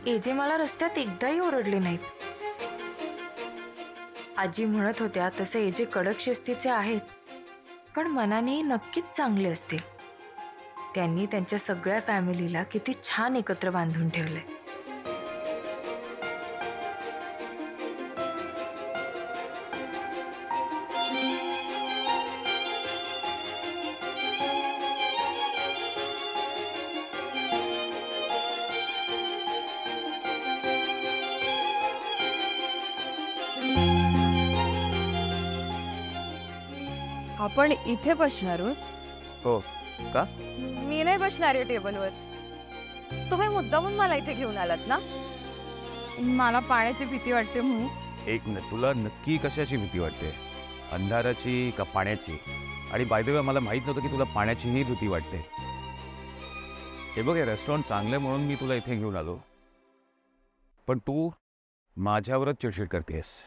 AJ मला रस्त्यात एकदाही ओरडले नाहीत. आजी म्हणत होत्या तसे एजे कडक शिस्तीचे आहेत, पण मनाने नक्कीच चांगले असतील. त्यांनी त्यांच्या सगळ्या फॅमिलीला किती छान एकत्र बांधून ठेवले. आपण इथे बसणार आहोत? हो का? मी नाही बसणार आहे टेबलवर. तुम्ही मुद्दामून मला इथे घेऊन आलात ना? मला पाण्याची भीती वाटते म्हणून. एक न तुला नक्की कशाची भीती वाटते? अंधाराची का पाण्याची? आणि बाय द वे मला माहित नव्हतं की तुला पाण्याचीही भीती वाटते. हे बघ, हे रेस्टॉरंट चांगलं आहे म्हणून मी तुला इथे घेऊन आलो, पण तू माझ्यावरच चिडचिड करतेस.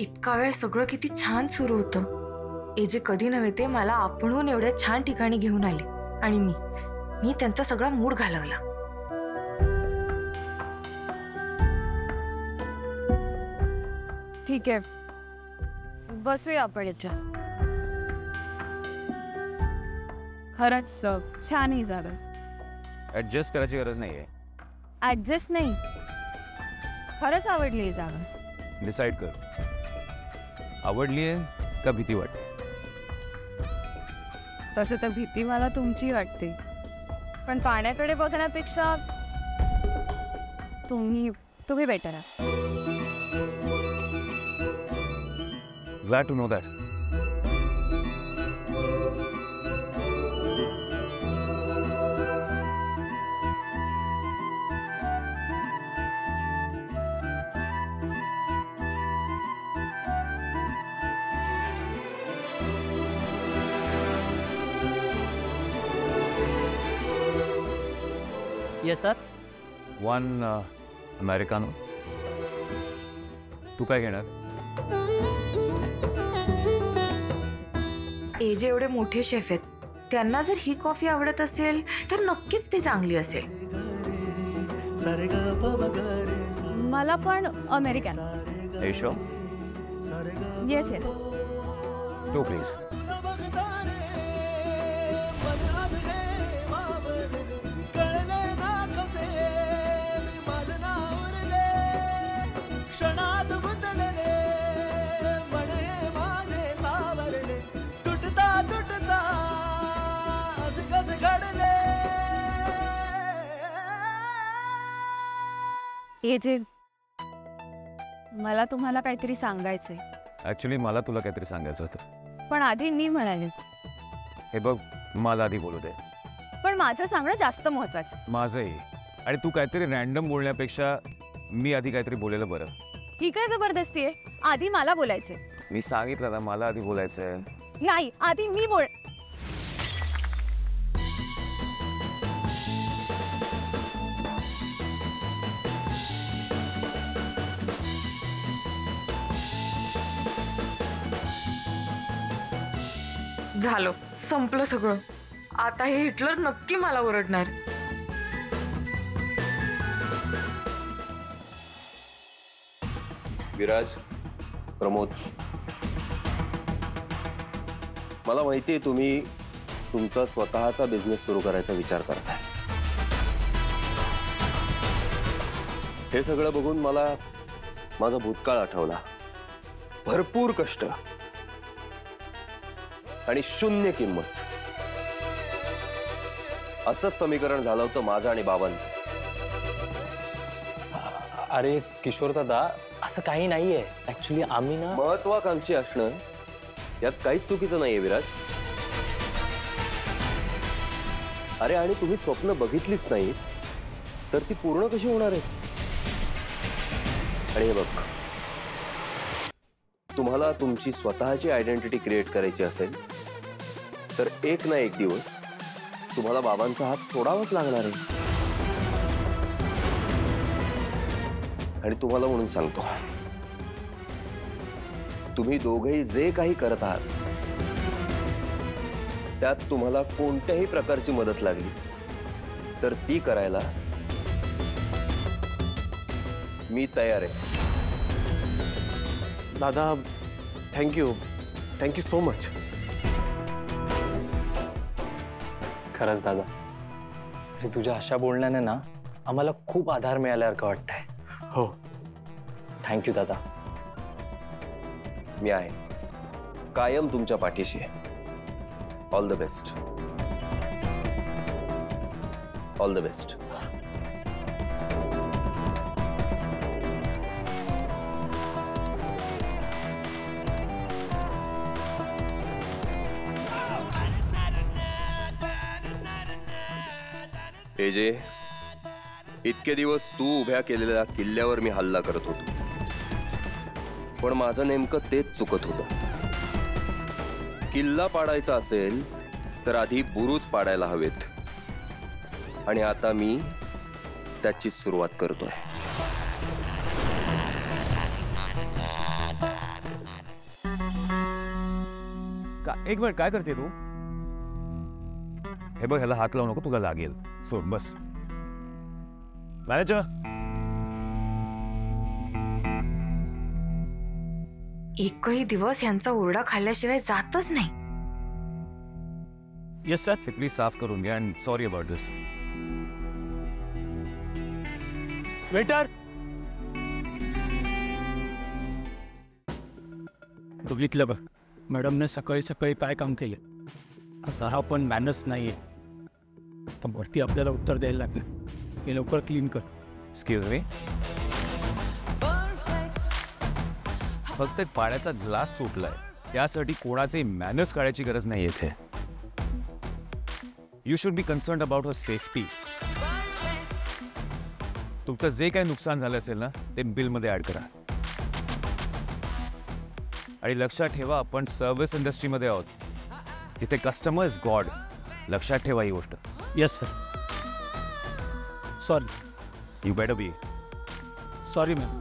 इतका वेळ सगळं किती छान सुरू होतं. एजे कधी नव्हे ते मला आपणहून एवढ्या छान ठिकाणी घेऊन आले आणि मी त्यांचा सगळा मूड घालवला. ठीक आहे, बसूया आपण इथे. खरंच छानही झालं. ऍडजस्ट करायची गरज नाहीये. ऍडजस्ट नाही, खरंच आवडली ही जागा. डिसाईड कर, आवडली आहे का भीती वाटते? तसं तर भीती मला तुमची वाटते, पण पाण्याकडे बघण्यापेक्षा तुम्ही बेटर आहात. Glad to know that. Yes sir. One Americano. तू काय घेणार? एजे एवढे मोठे शेफ आहेत, त्यांना जर ही कॉफी आवडत असेल तर नक्कीच ती चांगली असेल. मला पण अमेरिकन. एशो येस येस. तो प्लीज. एजे, मला तुम्हाला काहीतरी सांगायचंय. ऍक्च्युली मला तुला काहीतरी सांगायचं होतं, पण आधी मी म्हणाले. हे बघ, मला आधी बोलू दे. पण माझं सांगणं जास्त महत्वाचं. माझंही. आणि तू काहीतरी रॅन्डम बोलण्यापेक्षा मी आधी काहीतरी बोलेलं बरं. ही काय जबरदस्ती आहे? आधी मला बोलायचंय. मी सांगितलं ना, मला आधी बोलायचंय. नाही, आधी मी बोल. झालं, संपलं सगळं. आता हे हिटलर नक्की मला ओरडणार. विराज, प्रमोद, मला माहिती आहे तुम्ही तुमचा स्वतःचा बिझनेस सुरू करायचा विचार करताय. हे सगळं बघून मला माझा भूतकाळ आठवला. भरपूर कष्ट आणि शून्य किंमत, असंच समीकरण झालं होतं माझं आणि बाबांचं. अरे किशोर दादा, असं काही नाहीये. ऍक्च्युली आम्ही ना महत्वाकांक्षी असणं यात काहीच चुकीचं नाहीये विराज. अरे आणि तुम्ही स्वप्न बघितलीच नाहीत तर ती पूर्ण कशी होणार आहे? आणि हे बघ, तुम्हाला तुमची स्वतःची आयडेंटिटी क्रिएट करायची असेल तर एक ना एक दिवस तुम्हाला बाबांचा हात सोडावाच लागणार आहे. आणि तुम्हाला म्हणून सांगतो, तुम्ही दोघेही जे काही करत आहात त्यात तुम्हाला कोणत्याही प्रकारची मदत लागली तर ती करायला मी तयार आहे. दादा थँक्यू सो मच. खरंच दादा, आणि तुझ्या अशा बोलण्याने ना आम्हाला खूप आधार मिळाल्यासारखं वाटतंय. हो, थँक्यू दादा. मी आहे कायम तुमच्या पाठीशी. All the best. All the best. AJ, इतके दिवस तू उभ्या केलेल्या किल्ल्यावर मी हल्ला करत होतो, पण माझं नेमकं तेच चुकत होतं. किल्ला पाडायचा असेल तर आधी बुरुज पाडायला हवेत, आणि आता मी त्याची सुरुवात करतोय. एक मिनिट, काय करते तू? हे बघ, ह्याला हात लावू नको, तुला लागेल. सोड, बस. मॅनेजर, एकही दिवस यांचा ओरडा खाल्ल्याशिवाय जातच नाही. Yes sir. हे प्लीज साफ करून घ्या. And sorry about this. Waiter, बघितलं बघ मॅडमने सकाळी सकाळी काय काम केलं. असा हा पण मॅनर्स नाहीये. तर वरती आपल्याला उत्तर द्यायला लागलं. हे लवकर क्लीन कर. Excuse me. फक्त पाण्याचा ग्लास तुटलाय, त्यासाठी कोणाचे मॅनर्स काढायची गरज नाही इथे. You should be concerned about her safety. तुमचं जे काही नुकसान झालं असेल ना, ते बिलमध्ये ऍड करा. आणि लक्षात ठेवा, आपण सर्व्हिस इंडस्ट्रीमध्ये आहोत, तिथे कस्टमर इज गॉड. लक्षात ठेवा ही गोष्ट. Yes sir. Sorry. You better be. Sorry ma'am.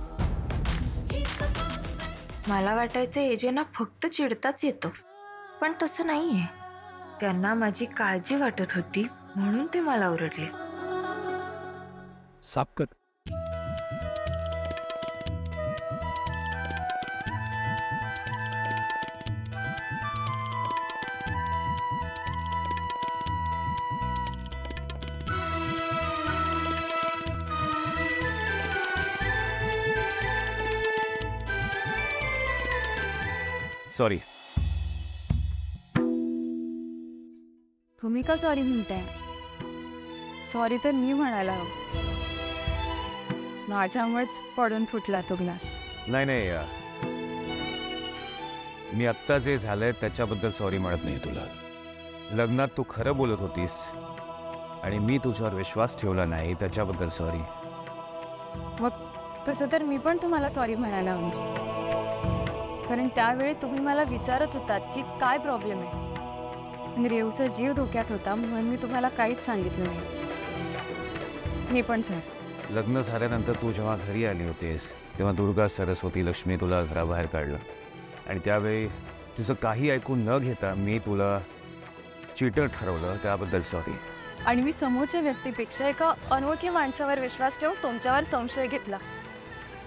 मला वाटायचं एजेना फक्त चिडताच येतं, पण तसं नाहीये. त्यांना माझी काळजी वाटत होती म्हणून ते मला ओरडले. साफ कर. सॉरी. तुम्ही का सॉरी म्हणताय? सॉरी तर मी म्हणायला हवं. माझ्यामुळेच पडून फुटला तो ग्लास. नाही नाही, मी आत्ता जे झालंय त्याच्याबद्दल सॉरी म्हणत नाही तुला. लग्नात तू खरं बोलत होतीस आणि मी तुझ्यावर विश्वास ठेवला नाही, त्याच्याबद्दल सॉरी. मग तसं तर मी पण तुम्हाला सॉरी म्हणायला हवं, कारण त्यावेळी तुम्ही मला विचारत होतात की काय प्रॉब्लेम आहे, आणि रेवचा जीव धोक्यात होता म्हणून मी तुम्हाला काहीच सांगितलं नाही. मी पण सर, लग्न झाल्यानंतर तू जेव्हा घरी आली होतीस तेव्हा दुर्गा, सरस्वती, लक्ष्मी तुला घराबाहेर काढलं, आणि त्यावेळी तुझं काही ऐकून न घेता मी तुला चीटर ठरवलं, त्याबद्दल सॉरी. आणि मी समोरच्या व्यक्तीपेक्षा एका अनोळखी माणसावर विश्वास ठेवून तुमच्यावर संशय घेतला,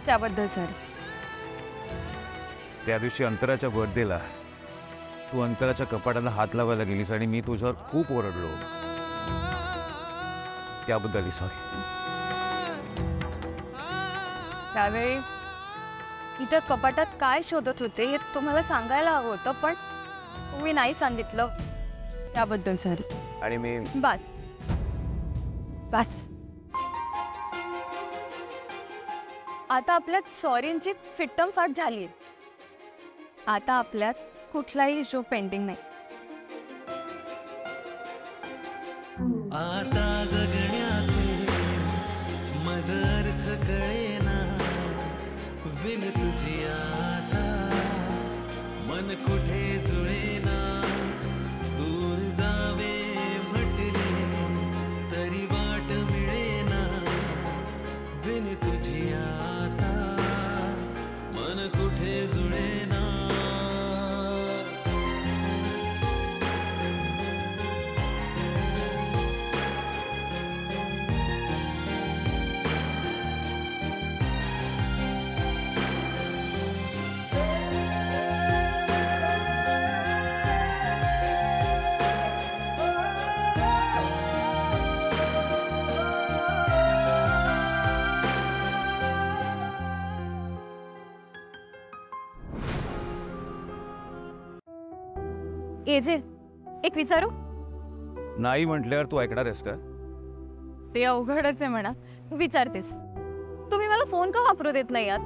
त्याबद्दल सॉरी. त्या दिवशी अंतराच्या बर्थडेला तू अंतराच्या कपाटाला हात लावायला गेलीस आणि मी तुझ्यावर खूप ओरडलो, त्याबद्दलही सॉरी. त्यावेळी इथं कपाटात काय शोधत होते हे तुम्हाला सांगायला हवं होतं, पण तुम्ही नाही सांगितलं, त्याबद्दल सॉरी. आणि मी बस बस, आता आपल्यात सॉरींची फिट्टमफाट झाली. आता आपल्यात कुठलाही इशू पेंडिंग नाही. आता जगण्याचे माझं अर्थ कळेना, विन तुझी आता मन कुठे जुळेना. दूर जावे म्हटले तरी वाट मिळेना, विन तुझी आता मन कुठे जुळेना. एजे, एक विचारू? नाही म्हटल्यावर तू ऐकणार आहेस का? ते अवघडच आहे म्हणा. विचारतेस. तुम्ही मला फोन का वापरू देत नाही यात?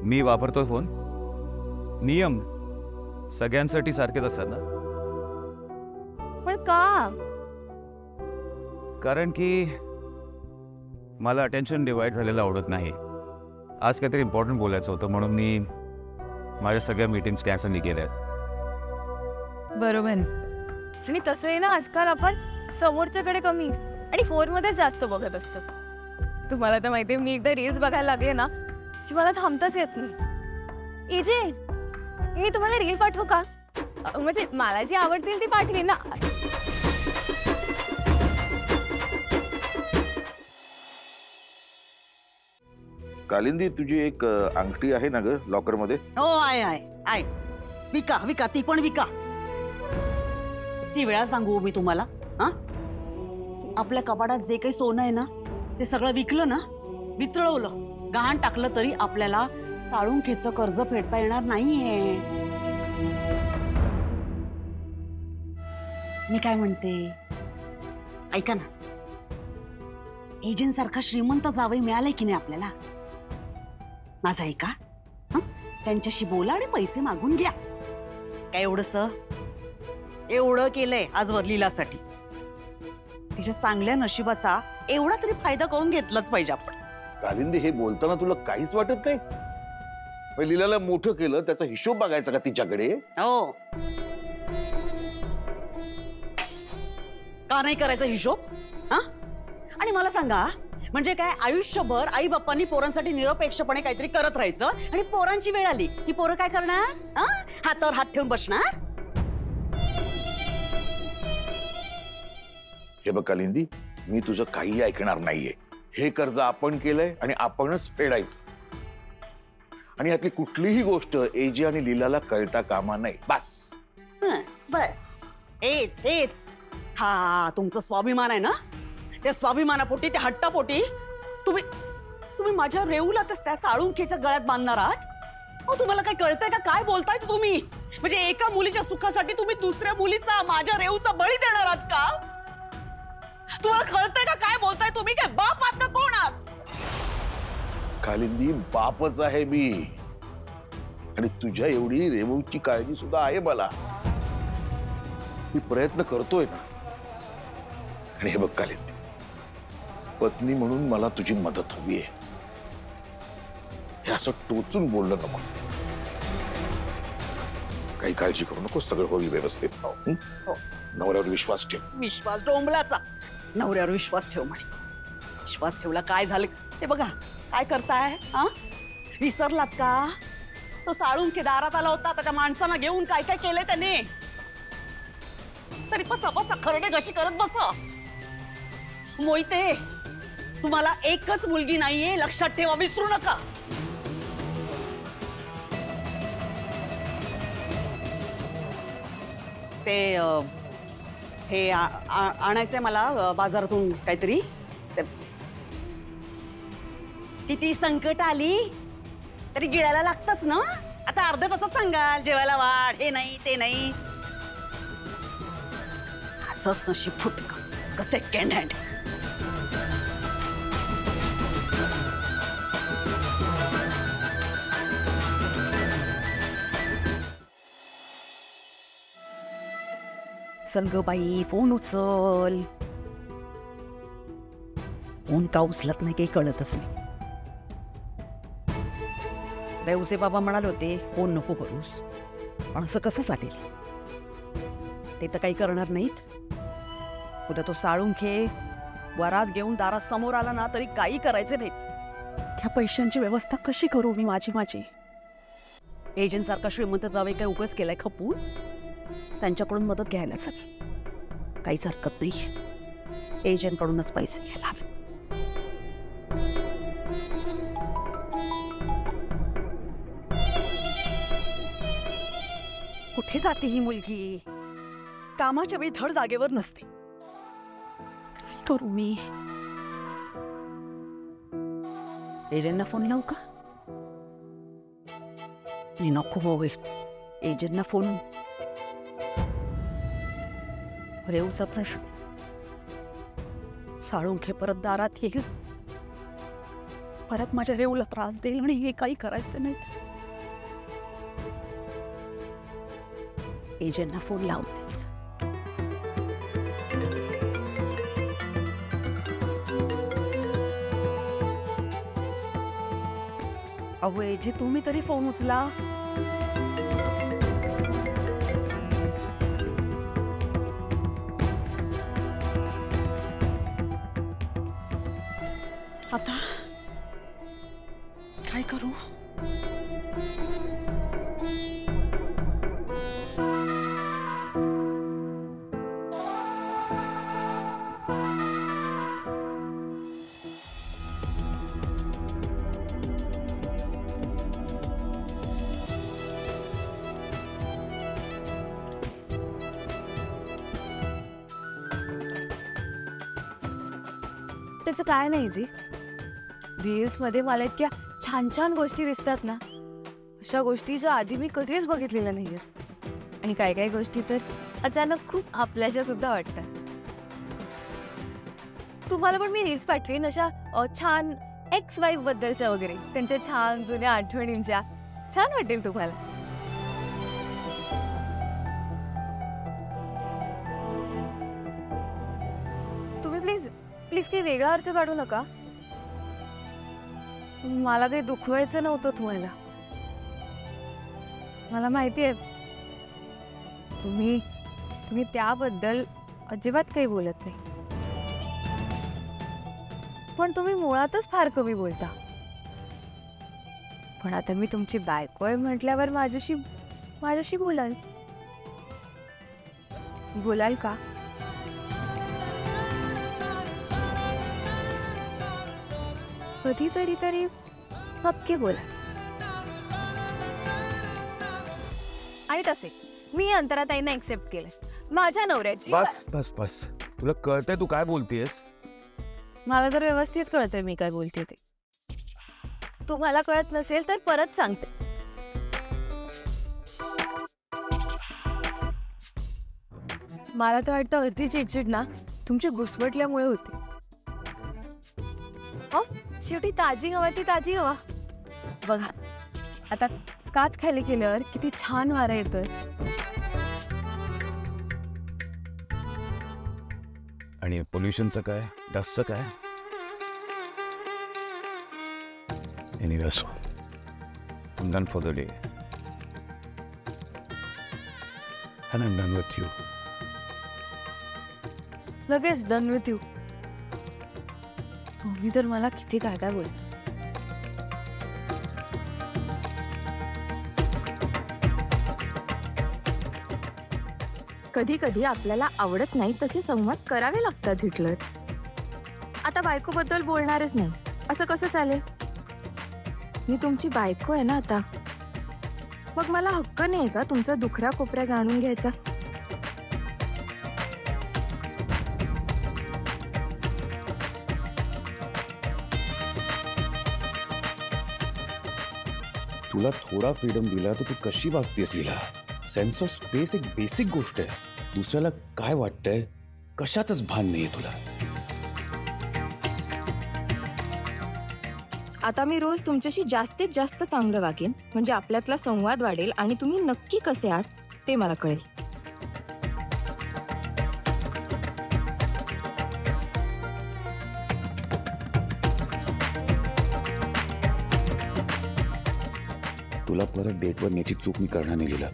मी वापरतोय फोन. नियम सगळ्यांसाठी सारखेच असतात ना. पण का? कारण की मला अटेन्शन डिवाइड झालेलं आवडत नाही. आज काहीतरी इम्पॉर्टंट बोलायचं होतं म्हणून मी माझ्या सगळ्या मीटिंग्स कॅन्सल केल्या आहेत. बरोबर. आणि तसंही ना आजकाल आपण समोरच्याकडे कमी आणि फोनमध्येच जास्त बघत असतो. तुम्हाला तर माहितीये, मी एकदा रील्स बघायला लागले ना की मला थांबताच येत नाही. एजे, मी तुम्हाला रील पाठवू का? म्हणजे मला जी आवडतील ती पाठवी ना. कालिंदी, तुझी एक अंगठी आहे ना ग लॉकर मध्ये? हो, आहे. विका विका, ती पण विका. ती वेळा सांगू मी तुम्हाला? हा, आपल्या कपाटात जे काही सोनं आहे ना ते सगळं विकलं ना, वितळवलं, गहाण टाकलं तरी आपल्याला साळुंखेचं कर्ज फेडता येणार नाहीये. मी काय म्हणते, ऐका ना, एजंट सारखा श्रीमंत जावई मिळालाय की नाही आपल्याला? माझं ऐका, त्यांच्याशी बोला आणि पैसे मागून घ्या. काय एवढं केलंय आजवर लीलासाठी. तिच्या चांगल्या नशिबाचा एवढा तरी फायदा करून घेतलाच पाहिजे आपण. कालिंदी, हे बोलताना तुला काहीच वाटत नाही? लीलाला मोठं केलं, त्याचा हिशोब बघायचा का तिच्याकडे? हो, का नाही करायचा हिशोब? हा, आणि मला सांगा, म्हणजे काय आयुष्यभर आई बाप्पांनी पोरांसाठी निरपेक्षपणे काहीतरी करत राहायचं आणि पोरांची वेळ आली की पोरं काय करणार? हातावर हात ठेवून बसणार? हे बघ कालिंदी, मी तुझं काही ऐकणार नाहीये. हे कर्ज आपण केलंय आणि आपणच फेडायचं. आणि यातली कुठलीही गोष्ट एजी आणि लीलाला कळता कामा नाही. बस बस, हेच. हा, तुमचा स्वाभिमान आहे ना, त्या स्वाभिमानापोटी, त्या हट्टापोटी तुम्ही माझ्या रेऊला त्या साळुंखेच्या गळ्यात बांधणार आहात. अहो, तुम्हाला काय कळतंय का? काय बोलताय तुम्ही? म्हणजे एका मुलीच्या सुखासाठी तुम्ही दुसऱ्या मुलीचा, माझ्या रेऊचा बळी देणार आहात का? तुम्हाला कळतंय का काय बोलताय तुम्ही? काय बाप आहात का कोण आहात? कालिंदी, बापच आहे मी, आणि तुझ्या एवढी रेवूची काळजी सुद्धा आहे मला. मी प्रयत्न करतोय ना. आणि हे बघ कालिंदी, पत्नी म्हणून मला तुझी मदत हवी आहे. हे असं टोचून बोललं नको. काही काळजी करू नको, सगळं होईल व्यवस्थित. नवऱ्यावर विश्वास ठेव. विश्वास डोंबलाचा. नवऱ्यावर विश्वास ठेव म्हणे. विश्वास ठेवला काय झालं? हे बघा काय करताय. हा, विसरलात का? तो साळुंखे दारात आला होता, त्याच्या माणसाला घेऊन काय काय केलंय त्याने. तरी पसा खरडे घशी करत बसा. मोहिते, तुम्हाला एकच मुलगी नाहीये, लक्षात ठेवा, विसरू नका. ते हे आणायचंय मला बाजारातून काहीतरी. किती संकट आली तरी गिळायला लागतच ना. आता अर्ध्या तासात सांगाल जेवायला वाढ, हे नाही ते नाही. असंच नशीब फुटक सेकंड हँड. चल ग बाई, फोन उचल. फोन का उचलत नाही काही कळतच नाही. रेवसे बाबा म्हणाले होते फोन नको करूस, पण असं कसं चालेल? ते तर काही करणार नाहीत. उद्या तो साळुंखे वरात घेऊन दारात समोर आला ना तरी काही करायचे नाहीत. त्या पैशांची व्यवस्था कशी करू मी माझी? एजंट सारखा श्रीमंत जावे काय उगाच केलाय खपून? त्यांच्याकडून मदत घ्यायलाच हवी. काहीच हरकत नाही, एजंट कडूनच पैसे घ्यायला हवे. कुठे जाते ही मुलगी? कामाच्या वेळी धड जागेवर नसते. काय करू मी? एजंटना फोन लावू का? नको, एजंटना फोन रेवचा प्रश्न. साळुंखे परत दारात येईल, परत माझ्या रेवला त्रास देईल आणि हे काही करायचं नाही. एजंटना फोन लावतेच. अहो एजी, तुम्ही तरी फोन उचला. आता काय करू? त्याचं काय नाही जी. रील्समध्ये मला इतक्या छान छान गोष्टी दिसतात ना, अशा गोष्टी ज्या आधी मी कधीच बघितलेल्या नाही आहेत. आणि काही काही गोष्टी तर अचानक खूप आपल्याशा सुद्धा वाटतात. तुम्हाला पण मी रील्स पाठवेन अशा छान एक्स वाईफ बद्दलच्या वगैरे, त्यांच्या छान जुन्या आठवणींच्या. छान वाटेल तुम्हाला. तुम्ही प्लीज प्लीज काही वेगळा अर्थ काढू नका. मला काही दुखवायचं नव्हतं तुम्हाला. मला माहिती आहे तुम्ही त्याबद्दल अजिबात काही बोलत नाही, पण तुम्ही मुळातच फार कमी बोलता. पण आता मी तुमची बायको आहे म्हटल्यावर माझ्याशी बोलाल का? कधीतरी तरी नक्की बोला. आणि तसे मी अंतराताईंना एक्सेप्ट केलंय माझ्या नवऱ्याची. बस बस बस, तुला कळतंय तू काय बोलतेस? मला तर व्यवस्थित कळतंय मी काय बोलते ते. तुम्हाला कळत नसेल तर परत सांगते. मला तर वाटतं अर्धी चिडचिड ना तुमची घुसमटल्यामुळे होते. शेवटी ताजी हवा ती ताजी हवा. बघा आता काच खाली केल्यावर किती छान वारा येतोय. आणि पोल्युशनचं काय, डस्टचं काय? Anyway, so I'm done for the day. And I'm done with you. लगेच डन विथ यू. मी तर मला किती काय काय बोल. कधी कधी आपल्याला आवडत नाही तसे संवाद करावे लागतात हिटलर. आता बायकोबद्दल बोलणारच नाही असं कसं चालेल? मी तुमची बायको आहे ना आता, मग मला हक्क नाही का तुमचा दुखऱ्या कोपऱ्या जाणून घ्यायचा? तुला थोडा फ्रीडम दिला तर तू कशी वागतेस लीला? सेन्स ऑफ स्पेस एक बेसिक गोष्ट आहे. दुसऱ्याला काय वाटतंय कशाचंच भान नाहीये तुला. आता मी रोज तुमच्याशी जास्तीत जास्त चांगलं वागेन, म्हणजे आपल्यातला संवाद वाढेल आणि तुम्ही नक्की कसे आहात ते मला कळेल. तुला परत डेटवर न्यायची चूक मी करणार नाही लीला,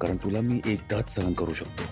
कारण तुला मी एकदाच सहन करू शकतो.